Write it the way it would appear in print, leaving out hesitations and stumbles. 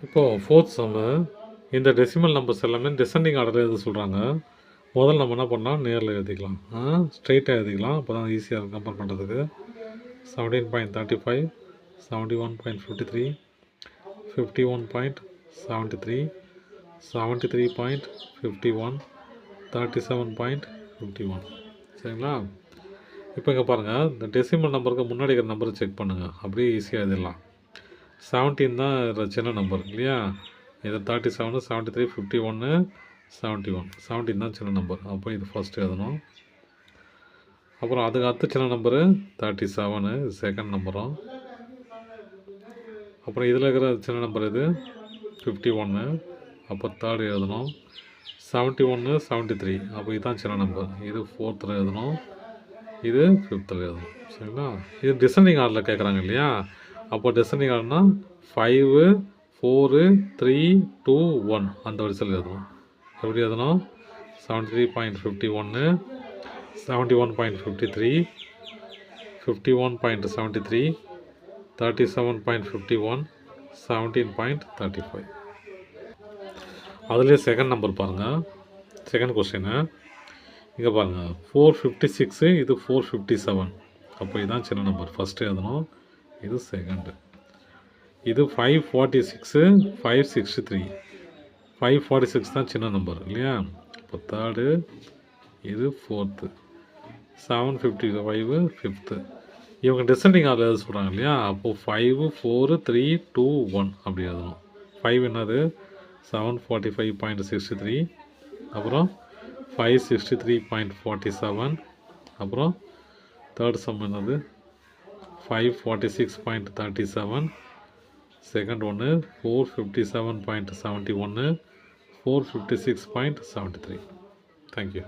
இப்போது ஃபோர்த் சம்மு இந்த decimal numbers எல்லாமே டிசெண்டிங் ஆர்டரில் எழுத சொல்கிறாங்க. முதல்ல நம்ம என்ன பண்ணலாம், நேரில் எழுதிக்கலாம், ஸ்ட்ரெயிட்டாக எழுதிக்கலாம். அப்போ தான் ஈஸியாக இருக்கும் கம்பேர் பண்ணுறதுக்கு. 17.35, 71.53, 51.73, 73.51, 37.51. சரிங்களா? இப்போ இங்கே பாருங்கள், இந்த டெசிமல் நம்பருக்கு முன்னாடி இருக்கிற நம்பரை செக் பண்ணுங்கள். அப்படியே ஈஸியாக எழுதிடலாம். 17 தான் இதில் சின்ன நம்பர் இல்லையா? இது 37, 73, 51, 71. 17 தான் சின்ன நம்பர். அப்போ இது ஃபஸ்ட்டு எழுதணும். அப்புறம் அதுக்கு அடுத்த சின்ன நம்பரு 37, செகண்ட் நம்பரும். அப்புறம் இதில் இருக்கிற சின்ன நம்பர் இது 51, அப்போ தேர்டு எழுதணும். 71, 73, அப்போ இதுதான் சின்ன நம்பர். இது ஃபோர்த்தில் எழுதணும், இது ஃபிஃப்த்தில் எழுதணும். சரிங்களா? இது டிசெண்டிங் ஆர்டரில் கேட்குறாங்க இல்லையா? அப்போ டிசெண்டிங் ஆர்டர்னா 5, 4, 3, 2, 1 அந்த வரிசையில் எழுதணும். எப்படி எழுதணும்? 73.51, 71.53, 51.73, 37.51, 17.35. அதுலேயே செகண்ட் நம்பர் பாருங்கள். செகண்ட் கொஸ்டின் இங்கே பாருங்கள், 456, இது 457. அப்போ இதுதான் சின்ன நம்பர், ஃபஸ்ட்டு எழுதணும். இது செகண்டு. இது 546, 563. 546 தான் சின்ன நம்பர் இல்லையா? இப்போ தேர்டு, இது ஃபோர்த்து. 755, ஃபிஃப்த்து. இவங்க டிசெண்டிங் ஆர்டர் எழுத சொல்கிறாங்க இல்லையா? அப்போது 5, 4, 3, 2, 1 அப்படி எழுதணும். 5 என்னது? 745.63. அப்புறம் 563.47. அப்புறம் தேர்ட் சம் என்னது? 546.37. செகண்ட் ஒன்று 457.71, 456.73. தேங்க்யூ.